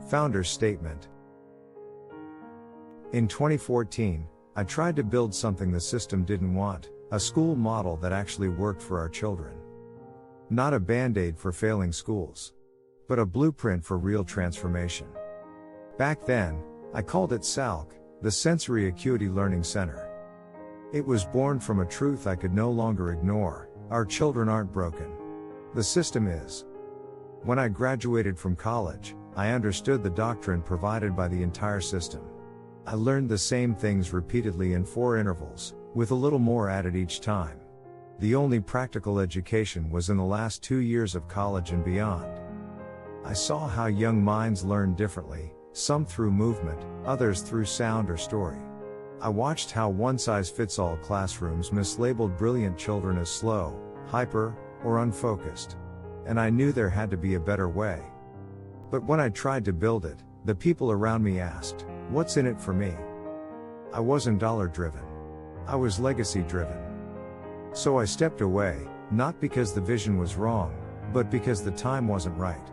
Founder's Statement. In 2014, I tried to build something the system didn't want, a school model that actually worked for our children. Not a band-aid for failing schools, but a blueprint for real transformation. Back then, I called it SALC, the Sensory Acuity Learning Center. It was born from a truth I could no longer ignore: our children aren't broken. The system is. When I graduated from college, I understood the doctrine provided by the entire system. I learned the same things repeatedly in 4 intervals, with a little more added each time. The only practical education was in the last 2 years of college and beyond. I saw how young minds learn differently, some through movement, others through sound or story. I watched how one-size-fits-all classrooms mislabeled brilliant children as slow, hyper, or unfocused. And I knew there had to be a better way. But when I tried to build it, the people around me asked, "What's in it for me?" I wasn't dollar-driven. I was legacy-driven. So I stepped away, not because the vision was wrong, but because the time wasn't right.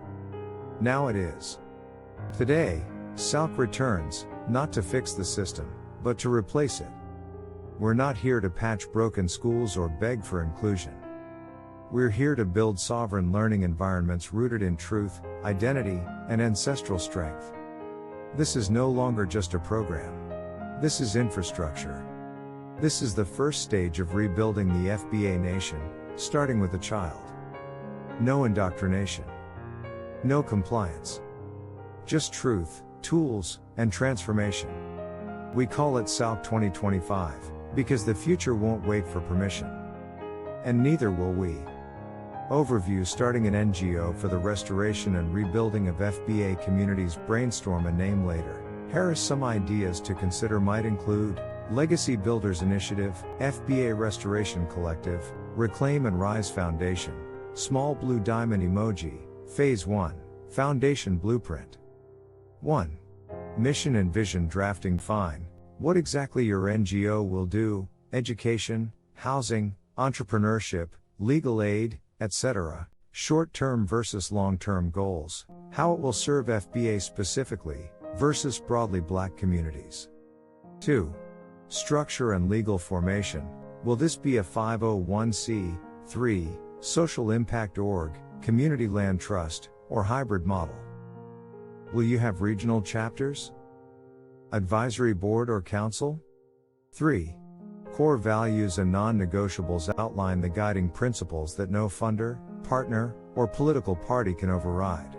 Now it is. Today, SALC returns, not to fix the system, but to replace it. We're not here to patch broken schools or beg for inclusion. We're here to build sovereign learning environments rooted in truth, identity, and ancestral strength. This is no longer just a program. This is infrastructure. This is the first stage of rebuilding the FBA nation, starting with a child. No indoctrination. No compliance. Just truth, tools, and transformation. We call it SALC 2025, because the future won't wait for permission. And neither will we. Overview: starting an NGO for the restoration and rebuilding of FBA communities. Brainstorm a name later. Harris. Some ideas to consider might include Legacy Builders Initiative, FBA Restoration Collective, Reclaim and Rise Foundation, Small Blue Diamond Emoji. Phase 1. Foundation Blueprint. 1. Mission and Vision Drafting. Define what exactly your NGO will do: education, housing, entrepreneurship, legal aid, etc. Short-term versus long-term goals. How it will serve FBA specifically, versus broadly Black communities. 2. Structure and legal formation. Will this be a 501c3, social impact org, community land trust, or hybrid model? Will you have regional chapters? Advisory board or council? 3. Core values and non-negotiables. Outline the guiding principles that no funder, partner, or political party can override.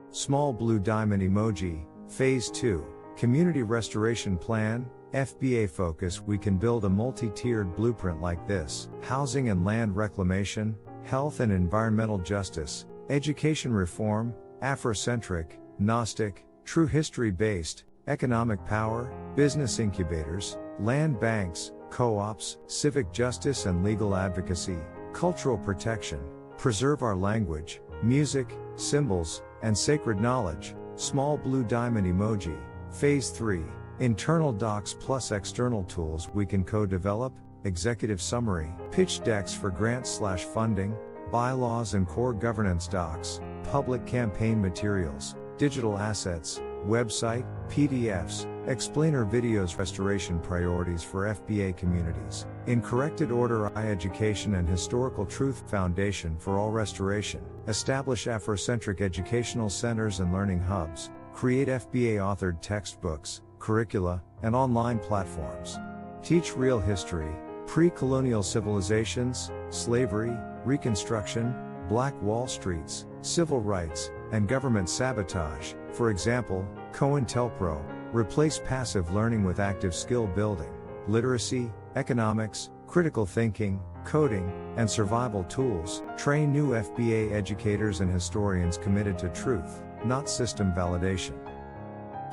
Small Blue Diamond Emoji. Phase 2. Community Restoration Plan, FBA Focus. We can build a multi-tiered blueprint like this: housing and land reclamation, health and environmental justice, education reform, Afrocentric, Gnostic, true history-based, economic power, business incubators, land banks, co-ops, civic justice and legal advocacy, cultural protection, preserve our language, music, symbols, and sacred knowledge. Small Blue Diamond Emoji. Phase 3. Internal docs plus external tools we can co-develop: executive summary, pitch decks for grants/funding, bylaws and core governance docs, public campaign materials, digital assets, website, PDFs, explainer videos. Restoration priorities for FBA communities. In corrected order: education and historical truth. Foundation for all restoration. Establish Afrocentric educational centers and learning hubs. Create FBA authored textbooks, curricula, and online platforms. Teach real history: pre-colonial civilizations, slavery, Reconstruction, Black Wall Streets, civil rights, and government sabotage. For example, COINTELPRO. Replace passive learning with active skill building, literacy, economics, critical thinking, coding, and survival tools. Train new FBA educators and historians committed to truth, not system validation.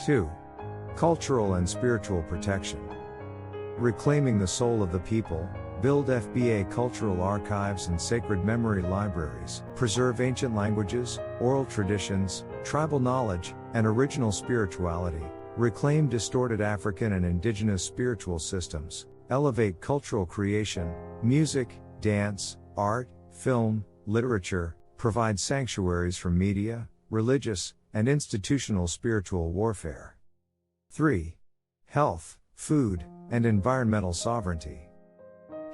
2. Cultural and spiritual protection. Reclaiming the soul of the people. Build FBA cultural archives and sacred memory libraries. Preserve ancient languages, oral traditions, tribal knowledge, and original spirituality. Reclaim distorted African and indigenous spiritual systems. Elevate cultural creation, music, dance, art, film, literature. Provide sanctuaries for media, religious, and institutional spiritual warfare. 3. Health, food, and environmental sovereignty.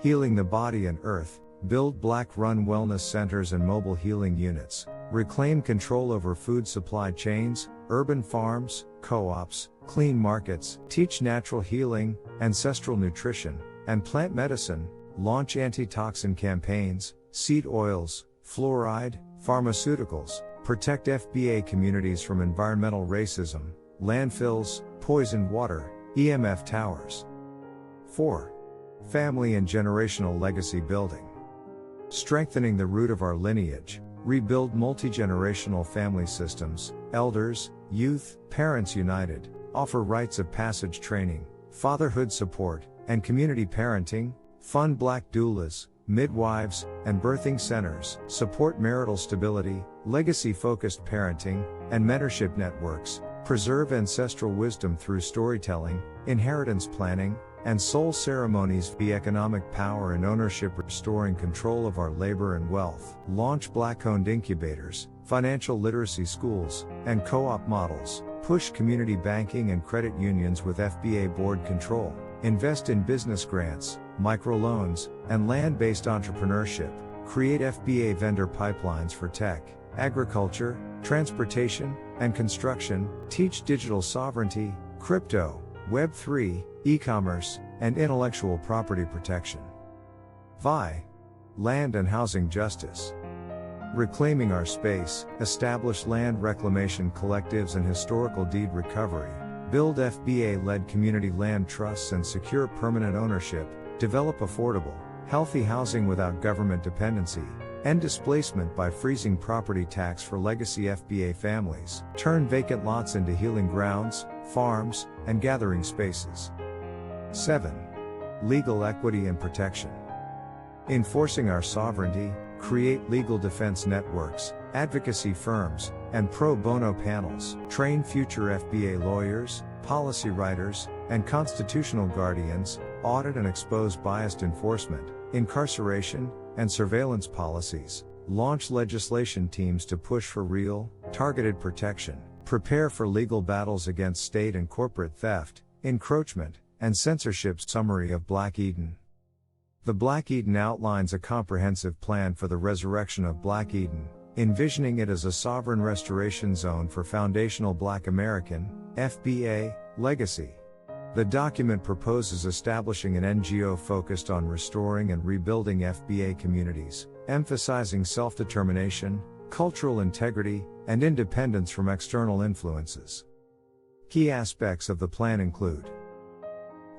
Healing the body and earth, build Black-run wellness centers and mobile healing units, reclaim control over food supply chains, urban farms, co-ops, clean markets, teach natural healing, ancestral nutrition, and plant medicine, launch anti-toxin campaigns, seed oils, fluoride, pharmaceuticals, protect FBA communities from environmental racism, landfills, poisoned water, EMF towers. 4. Family and generational legacy building. Strengthening the root of our lineage, rebuild multi-generational family systems, elders, youth, parents united, offer rites of passage training, fatherhood support, and community parenting, fund Black doulas, midwives, and birthing centers, support marital stability, legacy-focused parenting, and mentorship networks, preserve ancestral wisdom through storytelling, inheritance planning, and soul ceremonies via economic power and ownership, restoring control of our labor and wealth, launch Black-owned incubators, financial literacy schools, and co-op models, push community banking and credit unions with FBA board control, invest in business grants, microloans, and land-based entrepreneurship, create FBA vendor pipelines for tech, agriculture, transportation, and construction, teach digital sovereignty, crypto, Web3, e-commerce, and intellectual property protection. 5. Land and housing justice. Reclaiming our space, establish land reclamation collectives and historical deed recovery, build FBA-led community land trusts and secure permanent ownership, develop affordable, healthy housing without government dependency, end displacement by freezing property tax for legacy FBA families, turn vacant lots into healing grounds, farms, and gathering spaces. 7. Legal equity and protection. Enforcing our sovereignty, create legal defense networks, advocacy firms, and pro bono panels, train future FBA lawyers, policy writers, and constitutional guardians, audit and expose biased enforcement, incarceration, and surveillance policies, launch legislation teams to push for real, targeted protection, prepare for legal battles against state and corporate theft, encroachment, and censorship. Summary of Black Eden. The Black Eden outlines a comprehensive plan for the resurrection of Black Eden, envisioning it as a sovereign restoration zone for foundational Black American, FBA, legacy. The document proposes establishing an NGO focused on restoring and rebuilding FBA communities, emphasizing self-determination, cultural integrity, and independence from external influences. Key aspects of the plan include: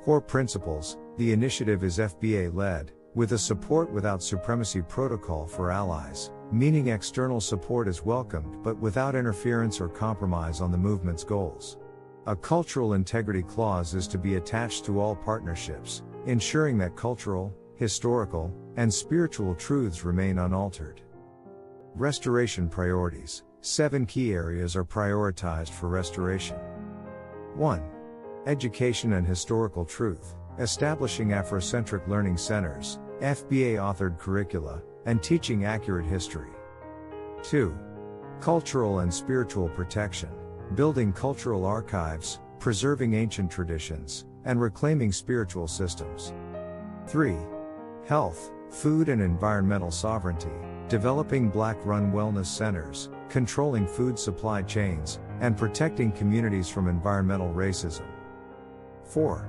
core principles. The initiative is FBA-led, with a support without supremacy protocol for allies, meaning external support is welcomed but without interference or compromise on the movement's goals. A cultural integrity clause is to be attached to all partnerships, ensuring that cultural, historical, and spiritual truths remain unaltered. Restoration priorities. 7 key areas are prioritized for restoration. 1. Education and historical truth, establishing Afrocentric learning centers, FBA-authored curricula, and teaching accurate history. 2. Cultural and spiritual protection, building cultural archives, preserving ancient traditions, and reclaiming spiritual systems. 3. Health, food and environmental sovereignty, developing Black-run wellness centers, controlling food supply chains, and protecting communities from environmental racism. 4.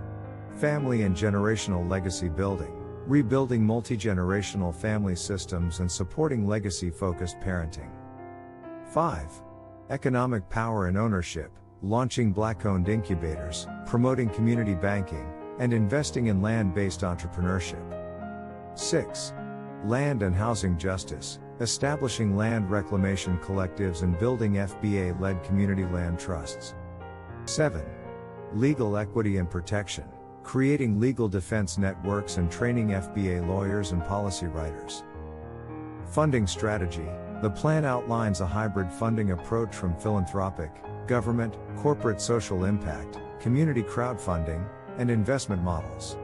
Family and generational legacy building, rebuilding multi-generational family systems and supporting legacy-focused parenting. 5. Economic power and ownership, launching Black-owned incubators, promoting community banking, and investing in land-based entrepreneurship. 6. Land and housing justice, establishing land reclamation collectives and building FBA-led community land trusts. 7. Legal equity and protection, creating legal defense networks and training FBA lawyers and policy writers. Funding strategy. The plan outlines a hybrid funding approach from philanthropic, government, corporate social impact, community crowdfunding, and investment models.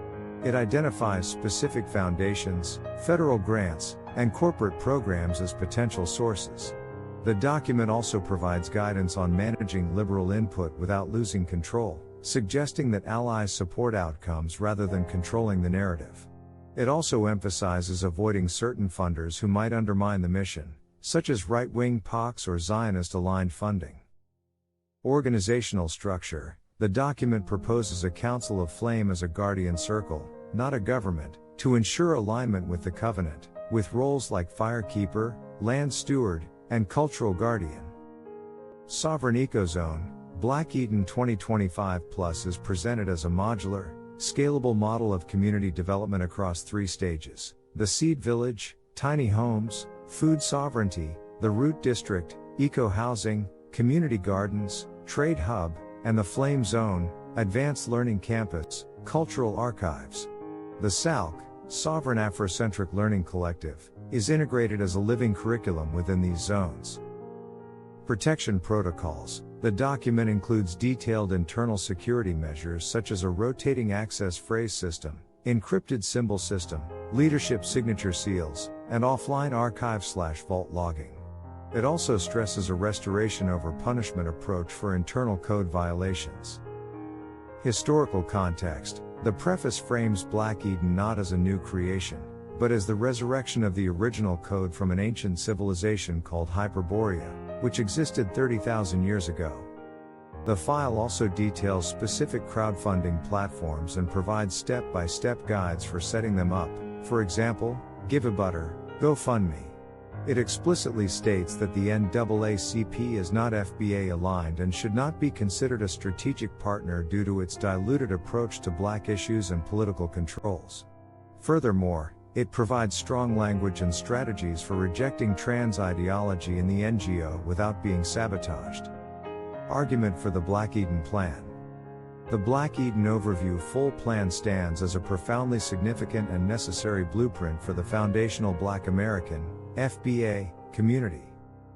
It identifies specific foundations, federal grants, and corporate programs as potential sources. The document also provides guidance on managing liberal input without losing control, suggesting that allies support outcomes rather than controlling the narrative. It also emphasizes avoiding certain funders who might undermine the mission, such as right-wing POCs or Zionist-aligned funding. Organizational structure. The document proposes a Council of Flame as a guardian circle, not a government, to ensure alignment with the covenant, with roles like firekeeper, land steward, and cultural guardian. Sovereign Ecozone. Black Eden 2025 Plus is presented as a modular, scalable model of community development across 3 stages: the seed village, tiny homes, food sovereignty, the root district, eco-housing, community gardens, trade hub, and the flame zone, advanced learning campus, cultural archives. The SALC, Sovereign Afrocentric Learning Collective, is integrated as a living curriculum within these zones. Protection protocols. The document includes detailed internal security measures such as a rotating access phrase system, encrypted symbol system, leadership signature seals, and offline archive/vault logging. It also stresses a restoration over punishment approach for internal code violations. Historical context. The preface frames Black Eden not as a new creation, but as the resurrection of the original code from an ancient civilization called Hyperborea, which existed 30,000 years ago. The file also details specific crowdfunding platforms and provides step-by-step guides for setting them up, for example, Giveabutter, GoFundMe. It explicitly states that the NAACP is not FBA aligned and should not be considered a strategic partner due to its diluted approach to Black issues and political controls. Furthermore, it provides strong language and strategies for rejecting trans ideology in the NGO without being sabotaged. Argument for the Black Eden Plan. The Black Eden Overview Full Plan stands as a profoundly significant and necessary blueprint for the foundational Black American, FBA, community.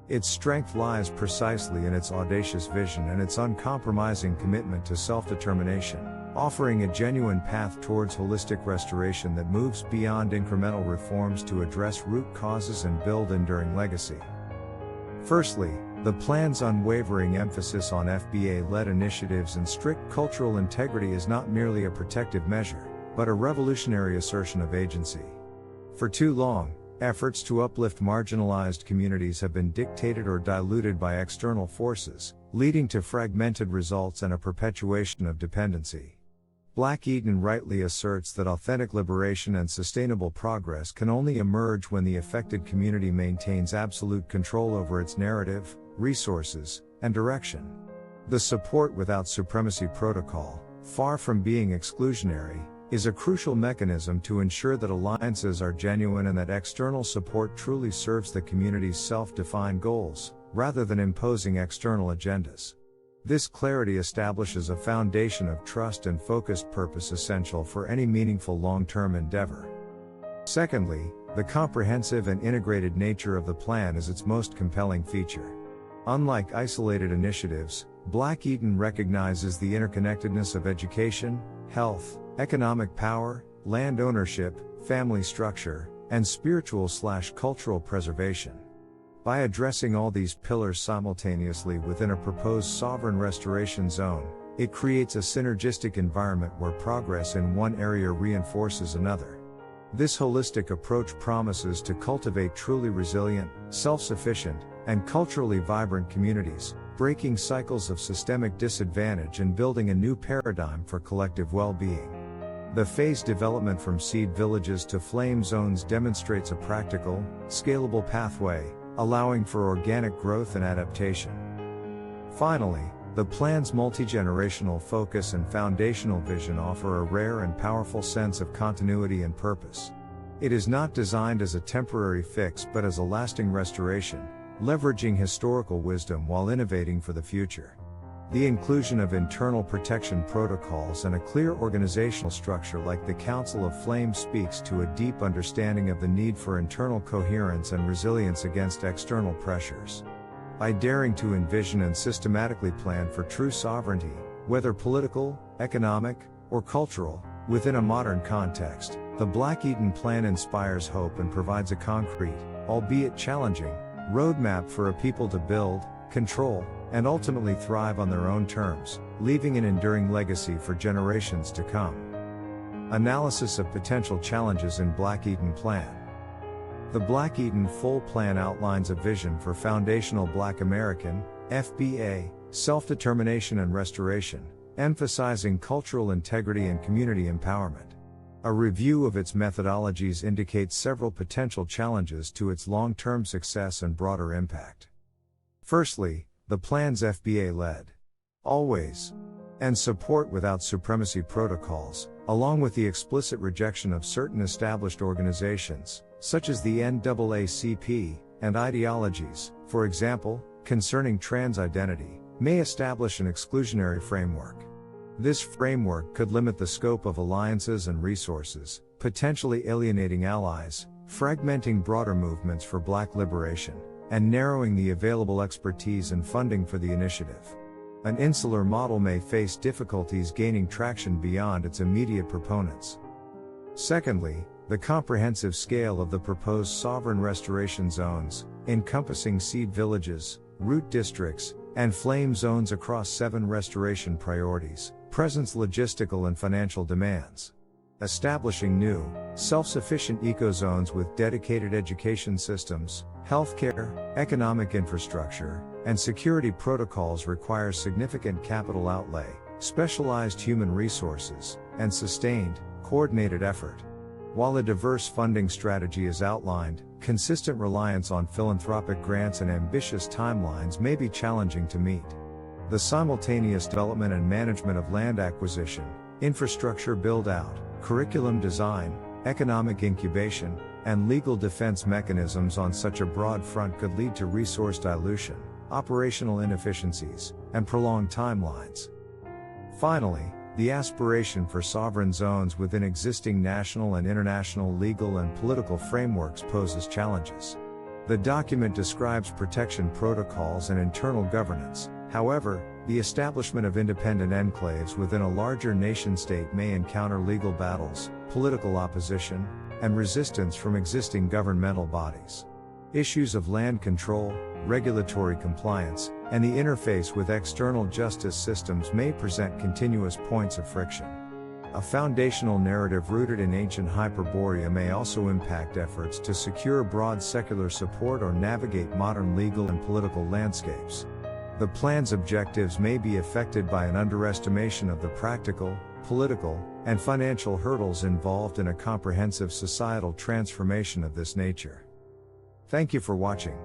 Its strength lies precisely in its audacious vision and its uncompromising commitment to self-determination, offering a genuine path towards holistic restoration that moves beyond incremental reforms to address root causes and build enduring legacy. Firstly, the plan's unwavering emphasis on FBA-led initiatives and strict cultural integrity is not merely a protective measure, but a revolutionary assertion of agency. For too long, efforts to uplift marginalized communities have been dictated or diluted by external forces, leading to fragmented results and a perpetuation of dependency. Black Eden rightly asserts that authentic liberation and sustainable progress can only emerge when the affected community maintains absolute control over its narrative, resources, and direction. The Support Without Supremacy Protocol, far from being exclusionary, is a crucial mechanism to ensure that alliances are genuine and that external support truly serves the community's self-defined goals, rather than imposing external agendas. This clarity establishes a foundation of trust and focused purpose essential for any meaningful long-term endeavor. Secondly, the comprehensive and integrated nature of the plan is its most compelling feature. Unlike isolated initiatives, Black Eden recognizes the interconnectedness of education, health, economic power, land ownership, family structure, and spiritual/cultural preservation. By addressing all these pillars simultaneously within a proposed sovereign restoration zone, it creates a synergistic environment where progress in one area reinforces another. This holistic approach promises to cultivate truly resilient, self-sufficient, and culturally vibrant communities, breaking cycles of systemic disadvantage and building a new paradigm for collective well-being. The phased development from seed villages to flame zones demonstrates a practical, scalable pathway, allowing for organic growth and adaptation. Finally, the plan's multi-generational focus and foundational vision offer a rare and powerful sense of continuity and purpose. It is not designed as a temporary fix but as a lasting restoration, leveraging historical wisdom while innovating for the future. The inclusion of internal protection protocols and a clear organizational structure like the Council of Flame speaks to a deep understanding of the need for internal coherence and resilience against external pressures. By daring to envision and systematically plan for true sovereignty, whether political, economic, or cultural, within a modern context, the Black Eden Plan inspires hope and provides a concrete, albeit challenging, roadmap for a people to build, control, and ultimately thrive on their own terms, leaving an enduring legacy for generations to come. Analysis of potential challenges in Black-Eaton Plan. The Black-Eaton Full Plan outlines a vision for foundational Black American, FBA, self-determination and restoration, emphasizing cultural integrity and community empowerment. A review of its methodologies indicates several potential challenges to its long-term success and broader impact. Firstly, the plan's FBA-led, always, and support without supremacy protocols, along with the explicit rejection of certain established organizations, such as the NAACP, and ideologies, for example, concerning trans identity, may establish an exclusionary framework. This framework could limit the scope of alliances and resources, potentially alienating allies, fragmenting broader movements for Black liberation, and narrowing the available expertise and funding for the initiative. An insular model may face difficulties gaining traction beyond its immediate proponents. Secondly, the comprehensive scale of the proposed sovereign restoration zones, encompassing seed villages, root districts, and flame zones across 7 restoration priorities, presents logistical and financial demands. Establishing new, self-sufficient ecozones with dedicated education systems, healthcare, economic infrastructure, and security protocols requires significant capital outlay, specialized human resources, and sustained, coordinated effort. While a diverse funding strategy is outlined, consistent reliance on philanthropic grants and ambitious timelines may be challenging to meet. The simultaneous development and management of land acquisition, infrastructure build-out, curriculum design, economic incubation, and legal defense mechanisms on such a broad front could lead to resource dilution, operational inefficiencies, and prolonged timelines. Finally, the aspiration for sovereign zones within existing national and international legal and political frameworks poses challenges. The document describes protection protocols and internal governance. However, the establishment of independent enclaves within a larger nation-state may encounter legal battles, political opposition, and resistance from existing governmental bodies. Issues of land control, regulatory compliance, and the interface with external justice systems may present continuous points of friction. A foundational narrative rooted in ancient Hyperborea may also impact efforts to secure broad secular support or navigate modern legal and political landscapes. The plan's objectives may be affected by an underestimation of the practical, political, and financial hurdles involved in a comprehensive societal transformation of this nature. Thank you for watching.